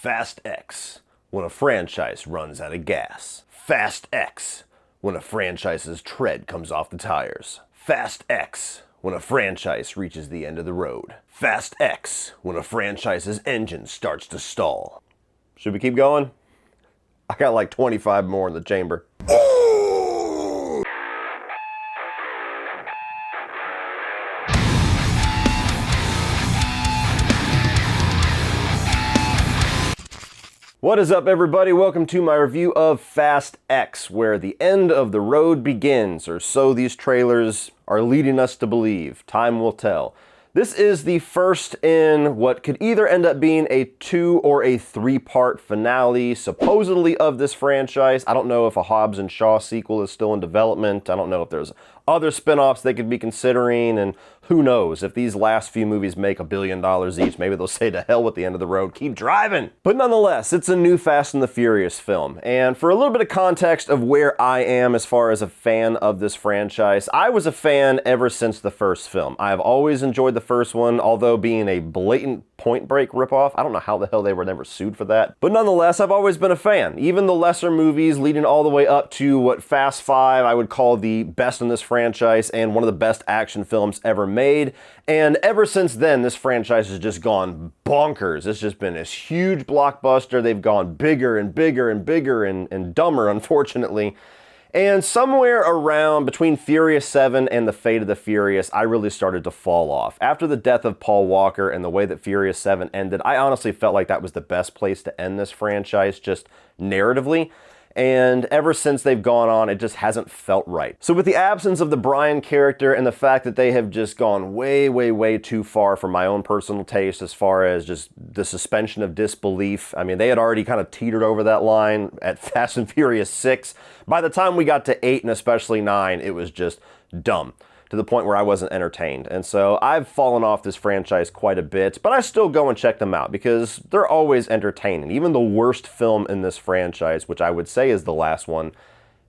Fast X, when a franchise runs out of gas. Fast X, when a franchise's tread comes off the tires. Fast X, when a franchise reaches the end of the road. Fast X, when a franchise's engine starts to stall. Should we keep going? I got like 25 more in the chamber. What is up, everybody? Welcome to my review of Fast X, where the end of the road begins, or so these trailers are leading us to believe. Time will tell. This is the first in what could either end up being a 2 or a 3-part finale, supposedly, of this franchise. I don't know if a Hobbs and Shaw sequel is still in development. I don't know if there's other spin-offs they could be considering, and who knows, if these last few movies make $1 billion each, maybe they'll say to hell with the end of the road, keep driving! But nonetheless, it's a new Fast and the Furious film, and for a little bit of context of where I am as far as a fan of this franchise, I was a fan ever since the first film. I have always enjoyed the first one, although being a blatant Point Break ripoff, I don't know how the hell they were never sued for that, but nonetheless, I've always been a fan. Even the lesser movies leading all the way up to what Fast 5 I would call the best in this franchise and one of the best action films ever made. And ever since then, this franchise has just gone bonkers. It's just been this huge blockbuster. They've gone bigger and bigger and bigger and dumber, unfortunately. And somewhere around between Furious 7 and The Fate of the Furious, I really started to fall off. After the death of Paul Walker and the way that Furious 7 ended, I honestly felt like that was the best place to end this franchise, just narratively. And ever since they've gone on, it just hasn't felt right. So with the absence of the Brian character and the fact that they have just gone way, way, way too far for my own personal taste as far as just the suspension of disbelief. I mean, they had already kind of teetered over that line at Fast and Furious 6. By the time we got to 8 and especially 9, it was just dumb, to the point where I wasn't entertained. And so I've fallen off this franchise quite a bit, but I still go and check them out because they're always entertaining. Even the worst film in this franchise, which I would say is the last one,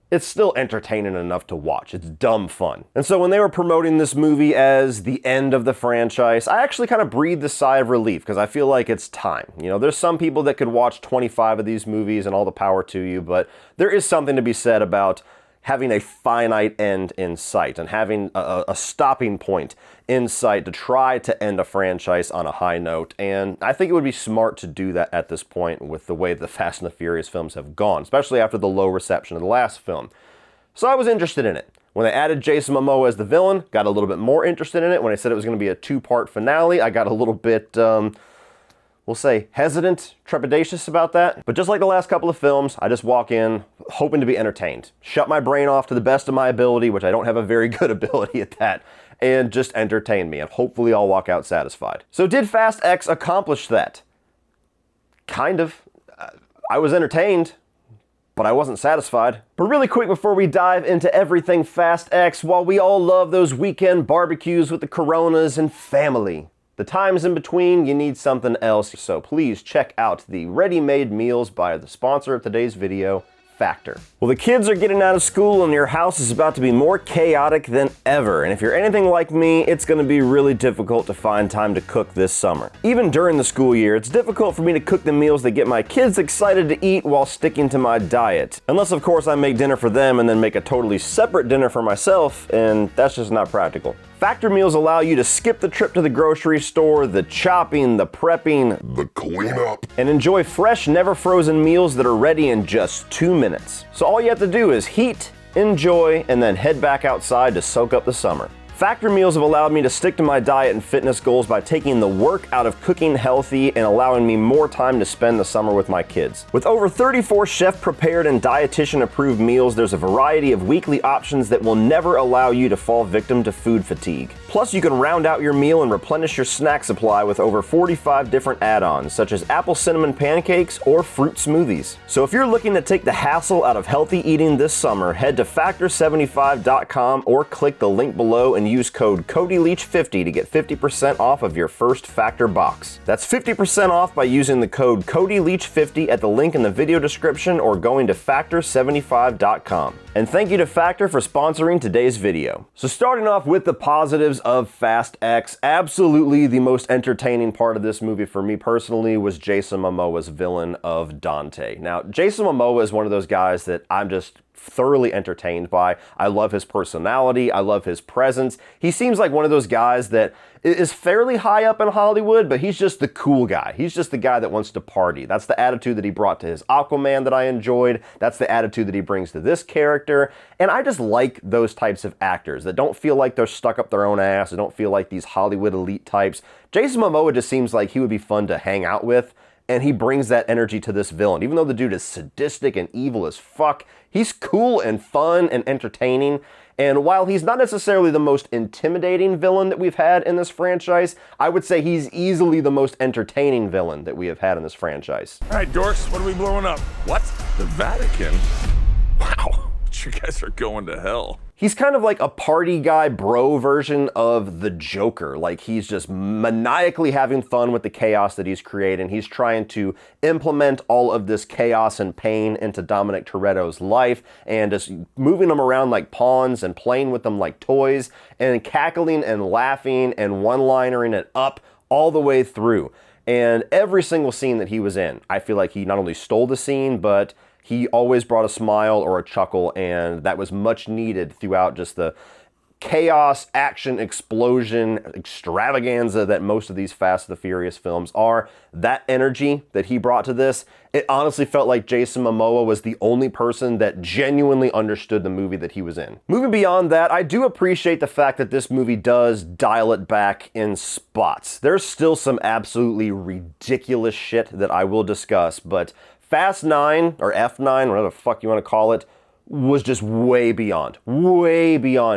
it's still entertaining enough to watch. It's dumb fun. And so when they were promoting this movie as the end of the franchise, I actually kind of breathed a sigh of relief because I feel like it's time. You know, there's some people that could watch 25 of these movies and all the power to you, but there is something to be said about having a finite end in sight and having a stopping point in sight to try to end a franchise on a high note. And I think it would be smart to do that at this point with the way the Fast and the Furious films have gone, especially after the low reception of the last film. So I was interested in it. When they added Jason Momoa as the villain, got a little bit more interested in it. When they said it was going to be a 2-part finale, I got a little bit, we'll say, hesitant, trepidatious about that. But just like the last couple of films, I just walk in hoping to be entertained. Shut my brain off to the best of my ability, which I don't have a very good ability at that, and just entertain me, and hopefully I'll walk out satisfied. So did Fast X accomplish that? Kind of. I was entertained, but I wasn't satisfied. But really quick before we dive into everything Fast X, while we all love those weekend barbecues with the Coronas and family, the times in between, you need something else, so please check out the ready-made meals by the sponsor of today's video, Factor. Well, the kids are getting out of school and your house is about to be more chaotic than ever, and if you're anything like me, it's going to be really difficult to find time to cook this summer. Even during the school year, it's difficult for me to cook the meals that get my kids excited to eat while sticking to my diet. Unless, of course, I make dinner for them and then make a totally separate dinner for myself, and that's just not practical. Factor meals allow you to skip the trip to the grocery store, the chopping, the prepping, the cleanup, and enjoy fresh, never frozen meals that are ready in just 2 minutes. So all you have to do is heat, enjoy, and then head back outside to soak up the summer. Factor meals have allowed me to stick to my diet and fitness goals by taking the work out of cooking healthy and allowing me more time to spend the summer with my kids. With over 34 chef-prepared and dietitian-approved meals, there's a variety of weekly options that will never allow you to fall victim to food fatigue. Plus, you can round out your meal and replenish your snack supply with over 45 different add-ons, such as apple cinnamon pancakes or fruit smoothies. So if you're looking to take the hassle out of healthy eating this summer, head to factor75.com or click the link below and use code Cody Leach 50 to get 50% off of your first Factor box. That's 50% off by using the code Cody Leach 50 at the link in the video description or going to factor75.com. And thank you to Factor for sponsoring today's video. So starting off with the positives, reviews of Fast X, absolutely the most entertaining part of this movie for me personally was Jason Momoa's villain of Dante. Now, Jason Momoa is one of those guys that I'm just thoroughly entertained by. I love his personality. I love his presence. He seems like one of those guys that is fairly high up in Hollywood, but he's just the cool guy. He's just the guy that wants to party. That's the attitude that he brought to his Aquaman that I enjoyed. That's the attitude that he brings to this character. And I just like those types of actors that don't feel like they're stuck up their own ass. They don't feel like these Hollywood elite types. Jason Momoa just seems like he would be fun to hang out with. And he brings that energy to this villain. Even though the dude is sadistic and evil as fuck, he's cool and fun and entertaining. And while he's not necessarily the most intimidating villain that we've had in this franchise, I would say he's easily the most entertaining villain that we have had in this franchise. All right, dorks, what are we blowing up? What? The Vatican? Wow, you guys are going to hell. He's kind of like a party guy bro version of the Joker. Like, he's just maniacally having fun with the chaos that he's creating. He's trying to implement all of this chaos and pain into Dominic Toretto's life and just moving them around like pawns and playing with them like toys and cackling and laughing and one-linering it up all the way through. And every single scene that he was in, I feel like he not only stole the scene, but he always brought a smile or a chuckle, and that was much needed throughout just the chaos, action, explosion, extravaganza that most of these Fast and the Furious films are. That energy that he brought to this, it honestly felt like Jason Momoa was the only person that genuinely understood the movie that he was in. Moving beyond that, I do appreciate the fact that this movie does dial it back in spots. There's still some absolutely ridiculous shit that I will discuss, but Fast 9, or F9, whatever the fuck you want to call it, was just way beyond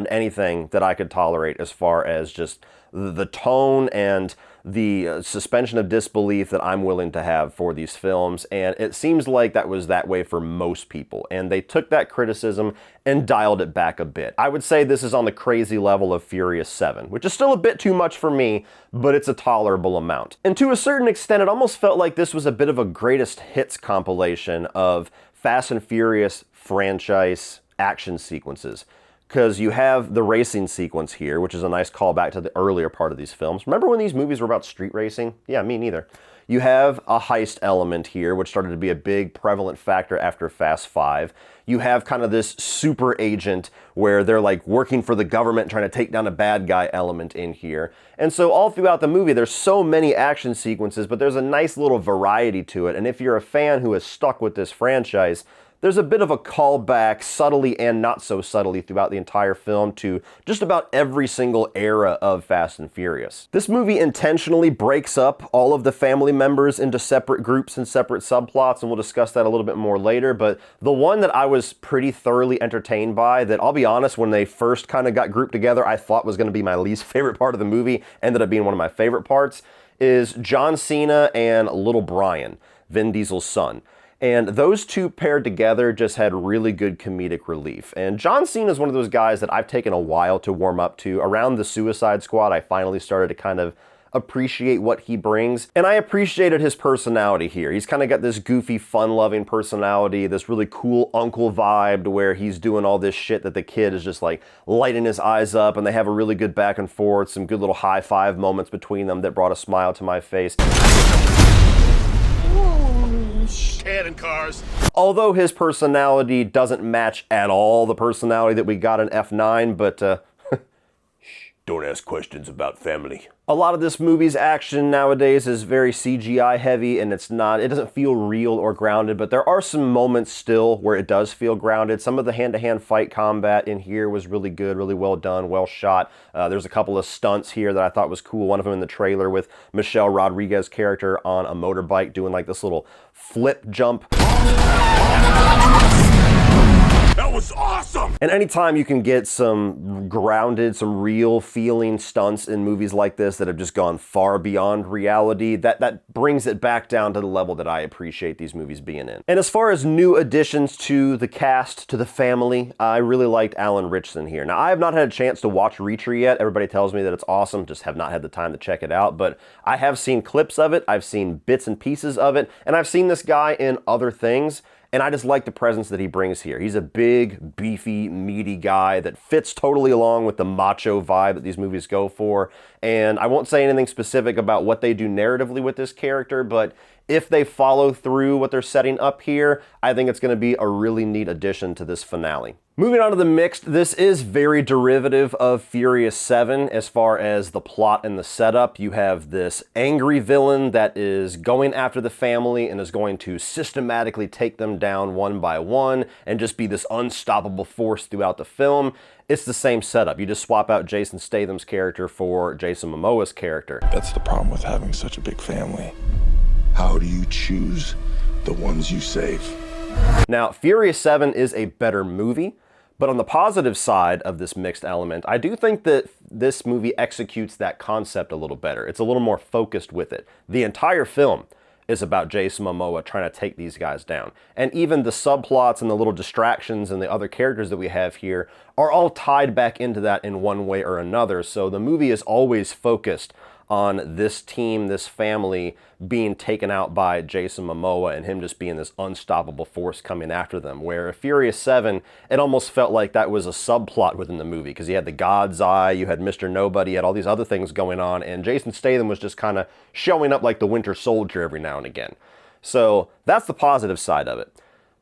anything that I could tolerate as far as just the tone and the suspension of disbelief that I'm willing to have for these films. And it seems like that was that way for most people. And they took that criticism and dialed it back a bit. I would say this is on the crazy level of Furious 7, which is still a bit too much for me, but it's a tolerable amount. And to a certain extent, it almost felt like this was a bit of a greatest hits compilation of Fast and Furious franchise action sequences. Because you have the racing sequence here, which is a nice callback to the earlier part of these films. Remember when these movies were about street racing? Yeah, me neither. You have a heist element here, which started to be a big prevalent factor after Fast 5. You have kind of this super agent where they're like working for the government trying to take down a bad guy element in here. And so all throughout the movie, there's so many action sequences, but there's a nice little variety to it. And if you're a fan who is stuck with this franchise, there's a bit of a callback, subtly and not so subtly, throughout the entire film to just about every single era of Fast and Furious. This movie intentionally breaks up all of the family members into separate groups and separate subplots, and we'll discuss that a little bit more later, but the one that I was pretty thoroughly entertained by, that I'll be honest, when they first kind of got grouped together, I thought was going to be my least favorite part of the movie, ended up being one of my favorite parts, is John Cena and Little Brian, Vin Diesel's son. And those two paired together just had really good comedic relief. And John Cena is one of those guys that I've taken a while to warm up to. Around the Suicide Squad, I finally started to kind of appreciate what he brings. And I appreciated his personality here. He's kind of got this goofy, fun-loving personality, this really cool uncle vibe to where he's doing all this shit that the kid is just like lighting his eyes up, and they have a really good back and forth, some good little high five moments between them that brought a smile to my face. Cannon cars. Although his personality doesn't match at all the personality that we got in F9, but shh, don't ask questions about family. A lot of this movie's action nowadays is very CGI heavy, and it doesn't feel real or grounded, but there are some moments still where it does feel grounded. Some of the hand-to-hand fight combat in here was really good, really well done, well shot. There's a couple of stunts here that I thought was cool. One of them in the trailer with Michelle Rodriguez's character on a motorbike doing like this little flip jump. That was awesome! And anytime you can get some grounded, some real feeling stunts in movies like this that have just gone far beyond reality, that brings it back down to the level that I appreciate these movies being in. And as far as new additions to the cast, to the family, I really liked Alan Ritchson here. Now, I have not had a chance to watch Reacher yet. Everybody tells me that it's awesome, just have not had the time to check it out, but I have seen clips of it, I've seen bits and pieces of it, and I've seen this guy in other things. And I just like the presence that he brings here. He's a big, beefy, meaty guy that fits totally along with the macho vibe that these movies go for. And I won't say anything specific about what they do narratively with this character, but if they follow through what they're setting up here, I think it's going to be a really neat addition to this finale. Moving on to the mixed, this is very derivative of Furious 7 as far as the plot and the setup. You have this angry villain that is going after the family and is going to systematically take them down one by one and just be this unstoppable force throughout the film. It's the same setup. You just swap out Jason Statham's character for Jason Momoa's character. That's the problem with having such a big family. How do you choose the ones you save? Now, Furious 7 is a better movie, but on the positive side of this mixed element, I do think that this movie executes that concept a little better. It's a little more focused with it. The entire film is about Jason Momoa trying to take these guys down. And even the subplots and the little distractions and the other characters that we have here are all tied back into that in one way or another. So the movie is always focused on this team, this family being taken out by Jason Momoa and him just being this unstoppable force coming after them. Where Furious 7, it almost felt like that was a subplot within the movie because you had the God's Eye, you had Mr. Nobody, you had all these other things going on, and Jason Statham was just kind of showing up like the Winter Soldier every now and again. So that's the positive side of it.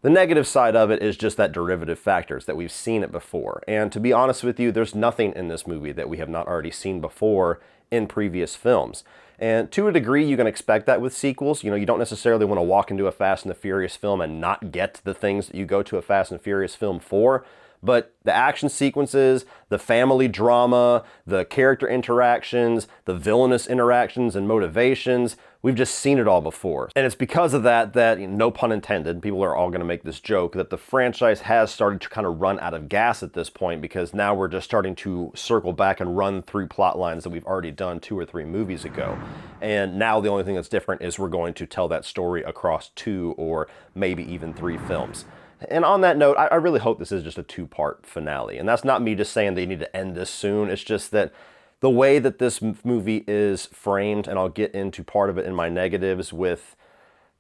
The negative side of it is just that derivative factors that we've seen it before. And to be honest with you, there's nothing in this movie that we have not already seen before in previous films. And to a degree, you can expect that with sequels. You know, you don't necessarily want to walk into a Fast and the Furious film and not get the things that you go to a Fast and the Furious film for. But the action sequences, the family drama, the character interactions, the villainous interactions and motivations, we've just seen it all before. And it's because of that, no pun intended, people are all going to make this joke, that the franchise has started to kind of run out of gas at this point, because now we're just starting to circle back and run through plot lines that we've already done 2 or 3 movies ago. And now the only thing that's different is we're going to tell that story across 2 or maybe even 3 films. And on that note, I really hope this is just a 2-part finale. And that's not me just saying they need to end this soon. It's just that the way that this movie is framed, and I'll get into part of it in my negatives, with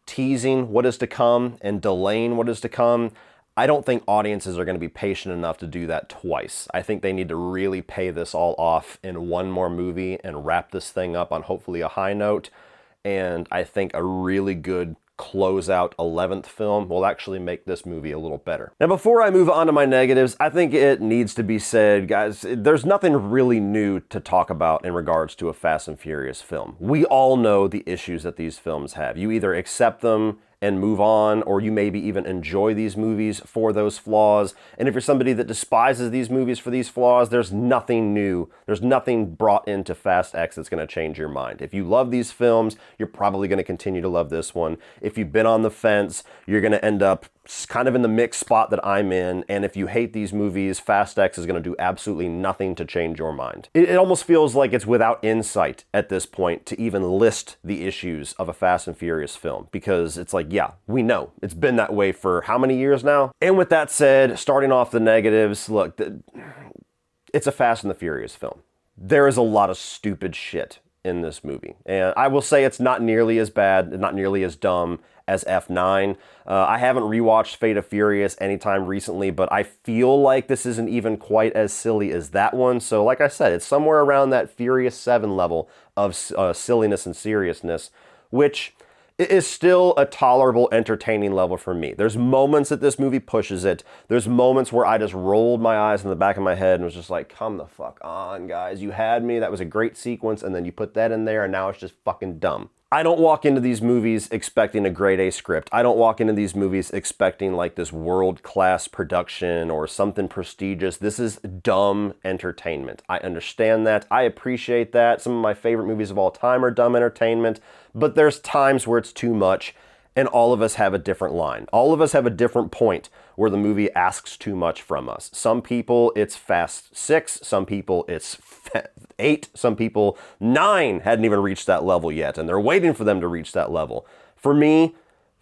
teasing what is to come and delaying what is to come, I don't think audiences are going to be patient enough to do that twice. I think they need to really pay this all off in one more movie and wrap this thing up on hopefully a high note. And I think a really good closeout 11th film will actually make this movie a little better. Now, before I move on to my negatives, I think it needs to be said, guys, there's nothing really new to talk about in regards to a Fast and Furious film. We all know the issues that these films have. You either accept them and move on, or you maybe even enjoy these movies for those flaws. And if you're somebody that despises these movies for these flaws, there's nothing new. There's nothing brought into Fast X that's going to change your mind. If you love these films, you're probably going to continue to love this one. If you've been on the fence, you're going to end up kind of in the mixed spot that I'm in. And if you hate these movies, Fast X is going to do absolutely nothing to change your mind. It almost feels like it's without insight at this point to even list the issues of a Fast and Furious film, because it's like, yeah, we know. It's been that way for how many years now? And with that said, starting off the negatives, look, it's a Fast and the Furious film. There is a lot of stupid shit in this movie. And I will say it's not nearly as bad, not nearly as dumb as F9. I haven't rewatched Fate of Furious anytime recently, but I feel like this isn't even quite as silly as that one. So like I said, it's somewhere around that Furious 7 level of silliness and seriousness, which is still a tolerable, entertaining level for me. There's moments that this movie pushes it. There's moments where I just rolled my eyes in the back of my head and was just like, come the fuck on, guys. You had me. That was a great sequence, and then you put that in there, and now it's just fucking dumb. I don't walk into these movies expecting a grade A script. I don't walk into these movies expecting like this world-class production or something prestigious. This is dumb entertainment. I understand that. I appreciate that. Some of my favorite movies of all time are dumb entertainment, but there's times where it's too much, and all of us have a different line. All of us have a different point where the movie asks too much from us. Some people, it's Fast 6. Some people, it's 8. Some people, 9 hadn't even reached that level yet, and they're waiting for them to reach that level. For me,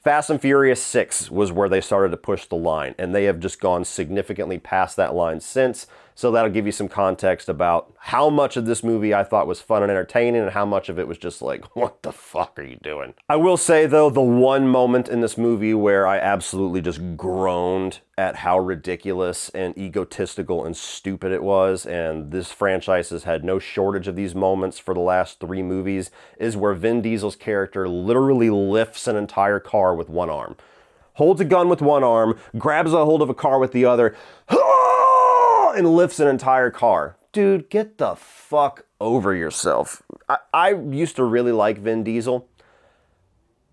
Fast and Furious 6 was where they started to push the line, and they have just gone significantly past that line since. So that'll give you some context about how much of this movie I thought was fun and entertaining and how much of it was just like, what the fuck are you doing? I will say though, the one moment in this movie where I absolutely just groaned at how ridiculous and egotistical and stupid it was, and this franchise has had no shortage of these moments for the last 3 movies, is where Vin Diesel's character literally lifts an entire car with one arm. Holds a gun with one arm, grabs a hold of a car with the other, and lifts an entire car. Dude, get the fuck over yourself. I used to really like Vin Diesel,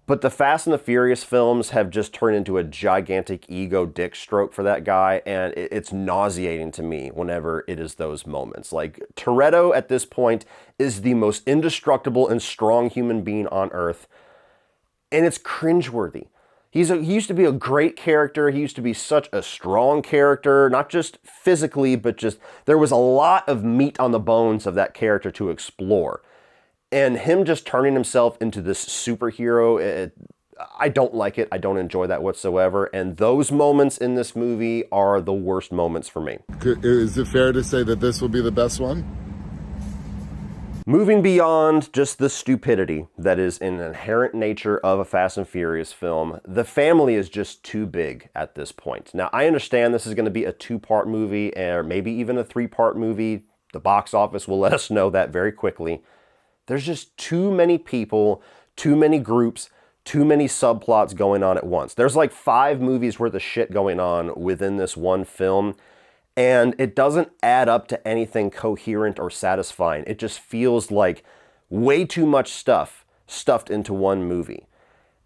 but the Fast and the Furious films have just turned into a gigantic ego dick stroke for that guy, and it's nauseating to me whenever it is those moments. Like, Toretto at this point is the most indestructible and strong human being on earth, and it's cringeworthy. He used to be a great character. He used to be such a strong character, not just physically, but just there was a lot of meat on the bones of that character to explore. And him just turning himself into this superhero, I don't like it. I don't enjoy that whatsoever. And those moments in this movie are the worst moments for me. Is it fair to say that this will be the best one? Moving beyond just the stupidity that is an inherent nature of a Fast and Furious film, the family is just too big at this point. Now, I understand this is going to be a 2-part movie, or maybe even a 3-part movie. The box office will let us know that very quickly. There's just too many people, too many groups, too many subplots going on at once. There's like 5 movies worth of shit going on within this one film, and it doesn't add up to anything coherent or satisfying. It just feels like way too much stuff stuffed into one movie.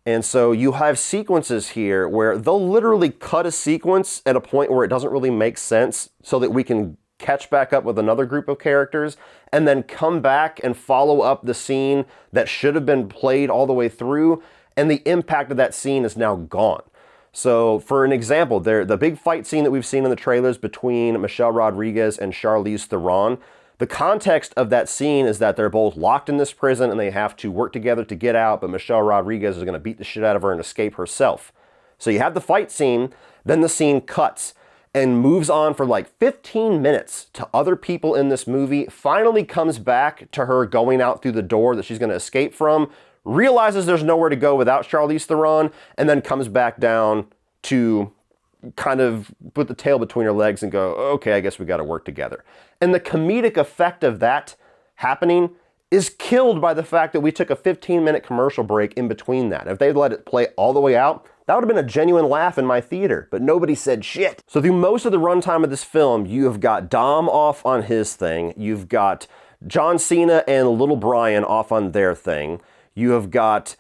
And so you have sequences here where they'll literally cut a sequence at a point where it doesn't really make sense so that we can catch back up with another group of characters and then come back and follow up the scene that should have been played all the way through, and the impact of that scene is now gone. So, for an example, the big fight scene that we've seen in the trailers between Michelle Rodriguez and Charlize Theron, the context of that scene is that they're both locked in this prison and they have to work together to get out, but Michelle Rodriguez is going to beat the shit out of her and escape herself. So you have the fight scene, then the scene cuts and moves on for like 15 minutes to other people in this movie, finally comes back to her going out through the door that she's going to escape from, realizes there's nowhere to go without Charlize Theron, and then comes back down to kind of put the tail between her legs and go, okay, I guess we got to work together. And the comedic effect of that happening is killed by the fact that we took a 15-minute commercial break in between that. If they'd let it play all the way out, that would have been a genuine laugh in my theater, but nobody said shit. So through most of the runtime of this film, you have got Dom off on his thing, you've got John Cena and Little Brian off on their thing, you have got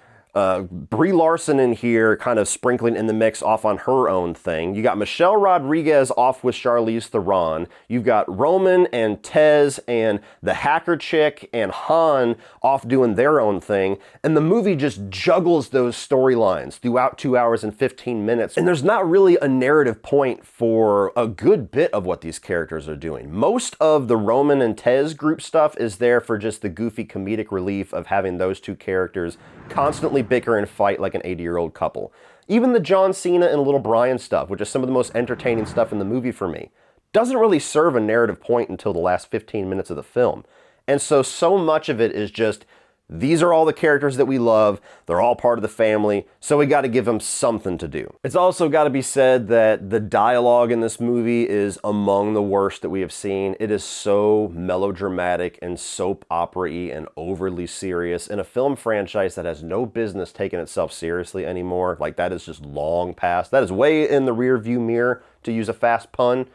Brie Larson in here kind of sprinkling in the mix off on her own thing. You got Michelle Rodriguez off with Charlize Theron. You've got Roman and Tez and the hacker chick and Han off doing their own thing. And the movie just juggles those storylines throughout 2 hours and 15 minutes. And there's not really a narrative point for a good bit of what these characters are doing. Most of the Roman and Tez group stuff is there for just the goofy comedic relief of having those two characters constantly bicker and fight like an 80-year-old couple. Even the John Cena and Little Brian stuff, which is some of the most entertaining stuff in the movie for me, doesn't really serve a narrative point until the last 15 minutes of the film. And so much of it is just, these are all the characters that we love, they're all part of the family, so we got to give them something to do. It's also got to be said that the dialogue in this movie is among the worst that we have seen. It is so melodramatic and soap opera-y and overly serious in a film franchise that has no business taking itself seriously anymore. Like, that is just long past. That is way in the rear view mirror, to use a fast pun.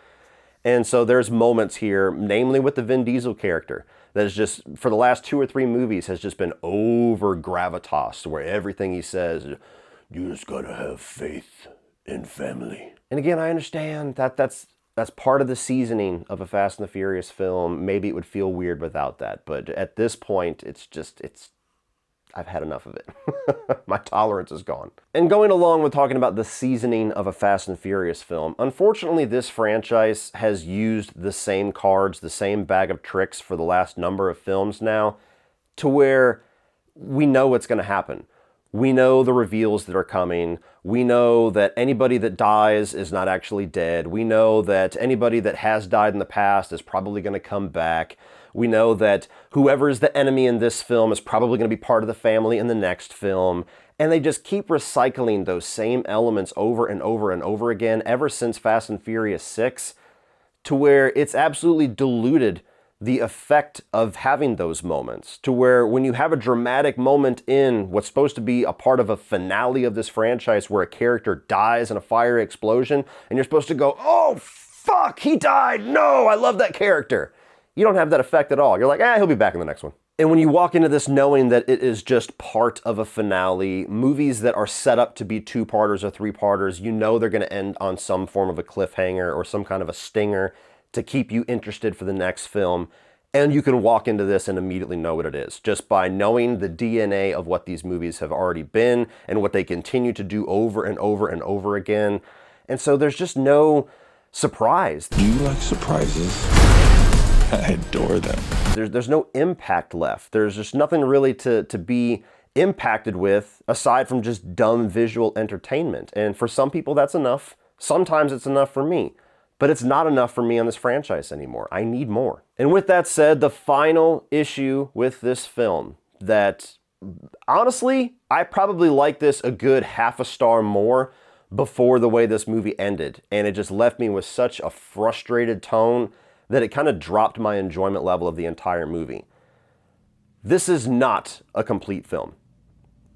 And so there's moments here, namely with the Vin Diesel character, that is just, for the last 2 or 3 movies, has just been over gravitas, where everything he says is, you just gotta have faith in family. And again, I understand that that's part of the seasoning of a Fast and the Furious film. Maybe it would feel weird without that, but at this point, I've had enough of it. My tolerance is gone. And going along with talking about the seasoning of a Fast and Furious film, unfortunately this franchise has used the same cards, the same bag of tricks for the last number of films now, to where we know what's going to happen. We know the reveals that are coming. We know that anybody that dies is not actually dead. We know that anybody that has died in the past is probably going to come back. We know that whoever is the enemy in this film is probably going to be part of the family in the next film. And they just keep recycling those same elements over and over and over again ever since Fast and Furious 6, to where it's absolutely diluted the effect of having those moments, to where when you have a dramatic moment in what's supposed to be a part of a finale of this franchise where a character dies in a fiery explosion, and you're supposed to go, oh, fuck, he died, no, I love that character. You don't have that effect at all. You're like, he'll be back in the next one. And when you walk into this knowing that it is just part of a finale, movies that are set up to be 2-parters or 3-parters, you know they're going to end on some form of a cliffhanger or some kind of a stinger to keep you interested for the next film. And you can walk into this and immediately know what it is, just by knowing the DNA of what these movies have already been and what they continue to do over and over and over again. And so there's just no surprise. Do you like surprises? I adore them. There's no impact left. There's just nothing really to be impacted with aside from just dumb visual entertainment. And for some people, that's enough. Sometimes it's enough for me. But it's not enough for me on this franchise anymore. I need more. And with that said, the final issue with this film that, honestly, I probably liked this a good half a star more before the way this movie ended. And it just left me with such a frustrated tone that it kind of dropped my enjoyment level of the entire movie. This is not a complete film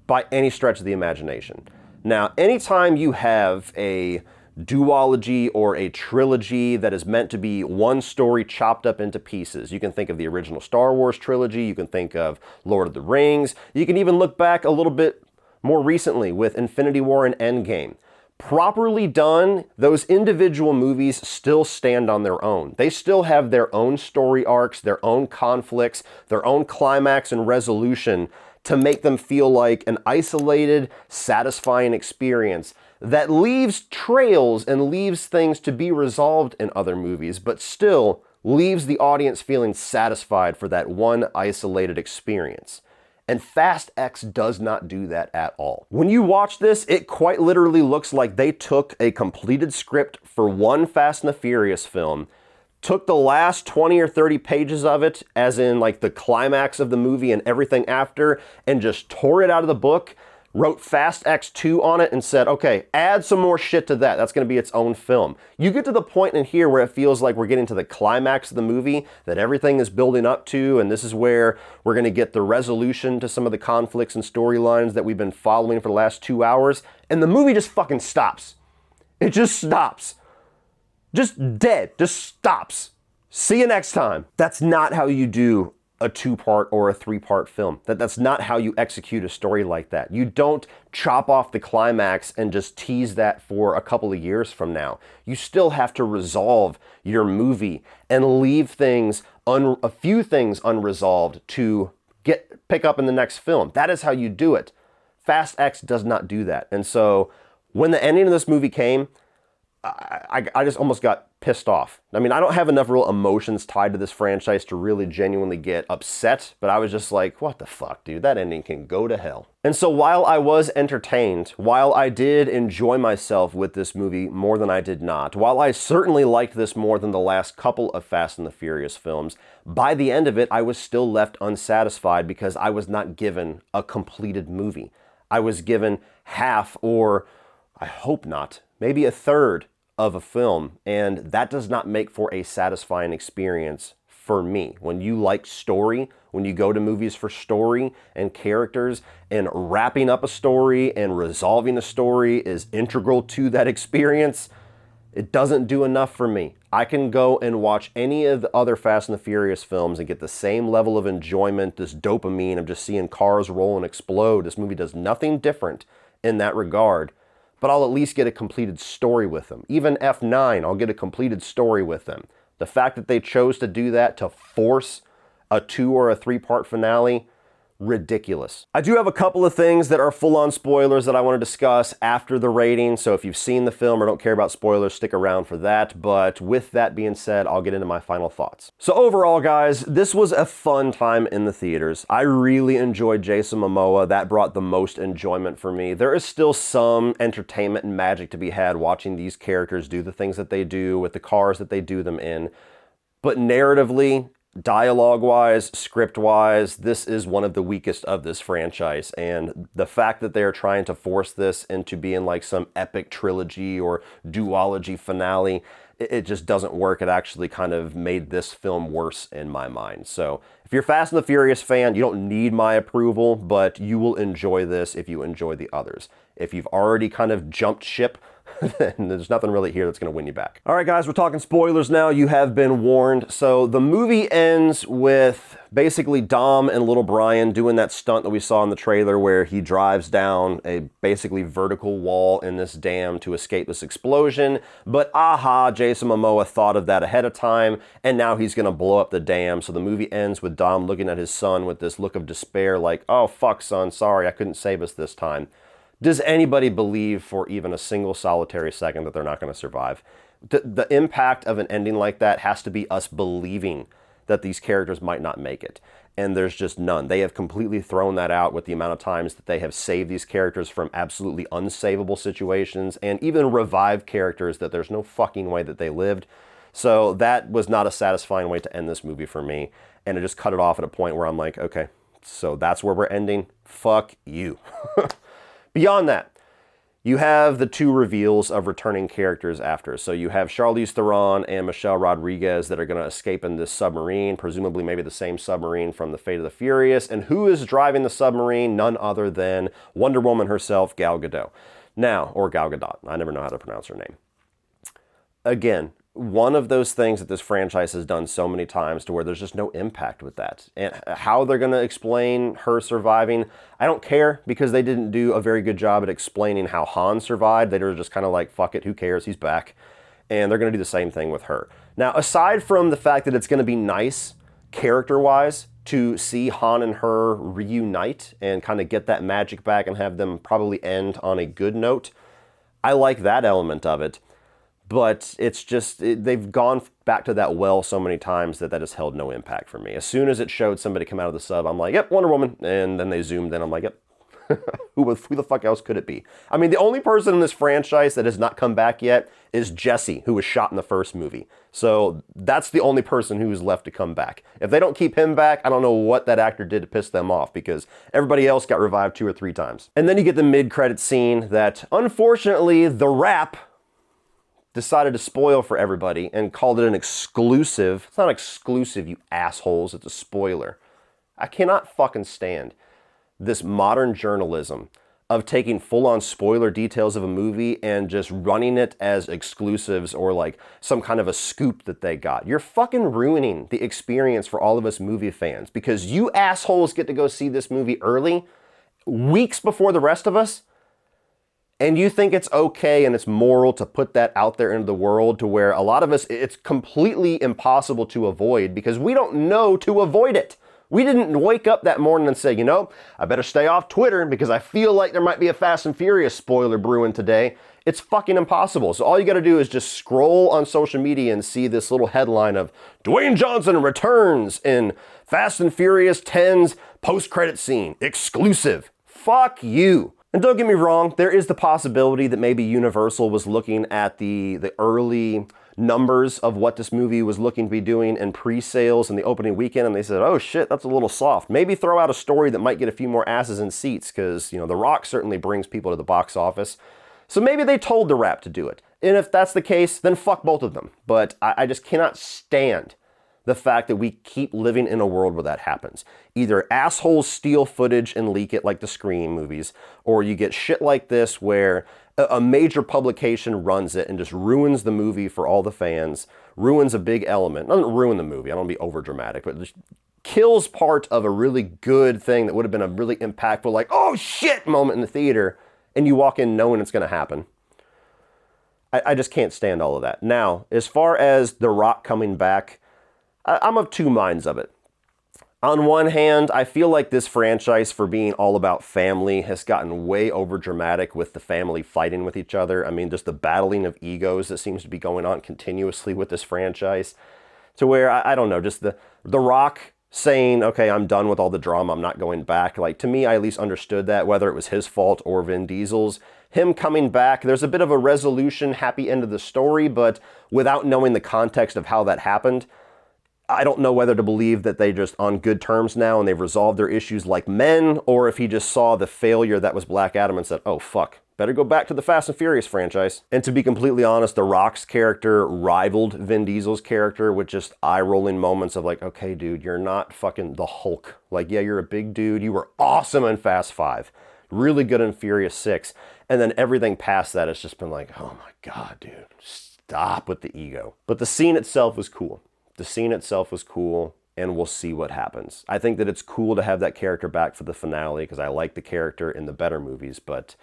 by any stretch of the imagination. Now, anytime you have a duology or a trilogy that is meant to be one story chopped up into pieces. You can think of the original Star Wars trilogy, you can think of Lord of the Rings, you can even look back a little bit more recently with Infinity War and Endgame. Properly done, those individual movies still stand on their own. They still have their own story arcs, their own conflicts, their own climax and resolution to make them feel like an isolated, satisfying experience that leaves trails and leaves things to be resolved in other movies, but still leaves the audience feeling satisfied for that one isolated experience. And Fast X does not do that at all. When you watch this, it quite literally looks like they took a completed script for one Fast and the Furious film, took the last 20 or 30 pages of it, as in like the climax of the movie and everything after, and just tore it out of the book, wrote Fast X 2 on it and said, okay, add some more shit to that. That's going to be its own film. You get to the point in here where it feels like we're getting to the climax of the movie that everything is building up to, and this is where we're going to get the resolution to some of the conflicts and storylines that we've been following for the last 2 hours, and the movie just fucking stops. It just stops. Just dead. Just stops. See you next time. That's not how you do a 2-part or a 3-part film. That's not how you execute a story like that. You don't chop off the climax and just tease that for a couple of years from now. You still have to resolve your movie and leave things, a few things unresolved to pick up in the next film. That is how you do it. Fast X does not do that. And so when the ending of this movie came, I just almost got pissed off. I mean, I don't have enough real emotions tied to this franchise to really genuinely get upset, but I was just like, what the fuck, dude? That ending can go to hell. And so while I was entertained, while I did enjoy myself with this movie more than I did not, while I certainly liked this more than the last couple of Fast and the Furious films, by the end of it, I was still left unsatisfied because I was not given a completed movie. I was given half, or I hope not, maybe a third of a film, and that does not make for a satisfying experience for me. When you like story, when you go to movies for story and characters, and wrapping up a story and resolving a story is integral to that experience, it doesn't do enough for me. I can go and watch any of the other Fast and the Furious films and get the same level of enjoyment, this dopamine of just seeing cars roll and explode. This movie does nothing different in that regard, but I'll at least get a completed story with them. Even F9, I'll get a completed story with them. The fact that they chose to do that to force a 2 or a 3-part finale ridiculous. I do have a couple of things that are full-on spoilers that I want to discuss after the rating, so if you've seen the film or don't care about spoilers, stick around for that. But with that being said, I'll get into my final thoughts. So overall, guys, this was a fun time in the theaters. I really enjoyed Jason Momoa. That brought the most enjoyment for me. There is still some entertainment and magic to be had watching these characters do the things that they do with the cars that they do them in. But narratively, dialogue-wise, script-wise, this is one of the weakest of this franchise, and the fact that they are trying to force this into being like some epic trilogy or duology finale, it just doesn't work. It actually kind of made this film worse in my mind. So if you're a Fast and the Furious fan, you don't need my approval, but you will enjoy this if you enjoy the others. If you've already kind of jumped ship, then there's nothing really here that's going to win you back. All right, guys, we're talking spoilers now. You have been warned. So the movie ends with basically Dom and little Brian doing that stunt that we saw in the trailer where he drives down a basically vertical wall in this dam to escape this explosion. But aha, Jason Momoa thought of that ahead of time, and now he's going to blow up the dam. So the movie ends with Dom looking at his son with this look of despair like, oh, fuck, son, sorry, I couldn't save us this time. Does anybody believe for even a single solitary second that they're not going to survive? The impact of an ending like that has to be us believing that these characters might not make it. And there's just none. They have completely thrown that out with the amount of times that they have saved these characters from absolutely unsavable situations and even revived characters that there's no fucking way that they lived. So that was not a satisfying way to end this movie for me. And it just cut it off at a point where I'm like, okay, so that's where we're ending? Fuck you. Beyond that, you have the two reveals of returning characters after. So you have Charlize Theron and Michelle Rodriguez that are going to escape in this submarine, presumably maybe the same submarine from The Fate of the Furious. And who is driving the submarine? None other than Wonder Woman herself, Gal Gadot. Now, or Gal Gadot. I never know how to pronounce her name. Again, one of those things that this franchise has done so many times to where there's just no impact with that. And how they're going to explain her surviving, I don't care, because they didn't do a very good job at explaining how Han survived. They were just kind of like, fuck it, who cares, he's back. And they're going to do the same thing with her. Now, aside from the fact that it's going to be nice, character-wise, to see Han and her reunite and kind of get that magic back and have them probably end on a good note, I like that element of it. But it's just, they've gone back to that well so many times that has held no impact for me. As soon as it showed somebody come out of the sub, I'm like, yep, Wonder Woman. And then they zoomed in, I'm like, yep. Who the fuck else could it be? I mean, the only person in this franchise that has not come back yet is Jesse, who was shot in the first movie. So that's the only person who is left to come back. If they don't keep him back, I don't know what that actor did to piss them off, because everybody else got revived 2 or 3 times. And then you get the mid-credit scene that, unfortunately, The Wrap decided to spoil for everybody and called it an exclusive. It's not exclusive, you assholes. It's a spoiler. I cannot fucking stand this modern journalism of taking full-on spoiler details of a movie and just running it as exclusives or like some kind of a scoop that they got. You're fucking ruining the experience for all of us movie fans because you assholes get to go see this movie early, weeks before the rest of us. And you think it's okay and it's moral to put that out there into the world to where a lot of us, it's completely impossible to avoid because we don't know to avoid it. We didn't wake up that morning and say, you know, I better stay off Twitter because I feel like there might be a Fast and Furious spoiler brewing today. It's fucking impossible. So all you got to do is just scroll on social media and see this little headline of Dwayne Johnson returns in Fast and Furious 10's post-credit scene. Exclusive. Fuck you. And don't get me wrong, there is the possibility that maybe Universal was looking at the early numbers of what this movie was looking to be doing in pre-sales in the opening weekend, and they said, oh shit, that's a little soft. Maybe throw out a story that might get a few more asses in seats, because, you know, The Rock certainly brings people to the box office. So maybe they told The Wrap to do it. And if that's the case, then fuck both of them. But I just cannot stand the fact that we keep living in a world where that happens. Either assholes steal footage and leak it like the Scream movies, or you get shit like this where a major publication runs it and just ruins the movie for all the fans, ruins a big element. Doesn't ruin the movie, I don't want to be over dramatic, but just kills part of a really good thing that would have been a really impactful, like, oh shit moment in the theater, and you walk in knowing it's gonna happen. I just can't stand all of that. Now, as far as The Rock coming back, I'm of two minds of it. On one hand, I feel like this franchise, for being all about family, has gotten way over dramatic with the family fighting with each other. I mean, just the battling of egos that seems to be going on continuously with this franchise, to where, I don't know, just the Rock saying, okay, I'm done with all the drama, I'm not going back. Like, to me, I at least understood that, whether it was his fault or Vin Diesel's. Him coming back, there's a bit of a resolution, happy end of the story, but without knowing the context of how that happened, I don't know whether to believe that they're just on good terms now and they've resolved their issues like men, or if he just saw the failure that was Black Adam and said, oh fuck, better go back to the Fast and Furious franchise. And to be completely honest, The Rock's character rivaled Vin Diesel's character with just eye-rolling moments of like, okay dude, you're not fucking the Hulk. Like, yeah, you're a big dude, you were awesome in Fast 5, really good in Furious 6, and then everything past that has just been like, oh my god dude, stop with the ego. But the scene itself was cool. The scene itself was cool, and we'll see what happens. I think that it's cool to have that character back for the finale, because I like the character in the better movies, but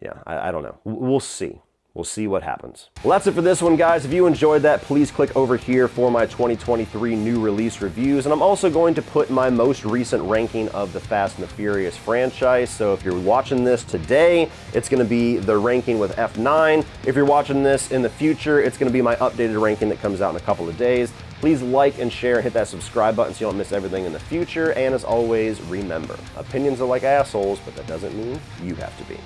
yeah, I don't know. We'll see. We'll see what happens. Well, that's it for this one, guys. If you enjoyed that, please click over here for my 2023 new release reviews. And I'm also going to put my most recent ranking of the Fast and the Furious franchise. So if you're watching this today, it's going to be the ranking with F9. If you're watching this in the future, it's going to be my updated ranking that comes out in a couple of days. Please like and share and hit that subscribe button so you don't miss everything in the future. And as always, remember, opinions are like assholes, but that doesn't mean you have to be.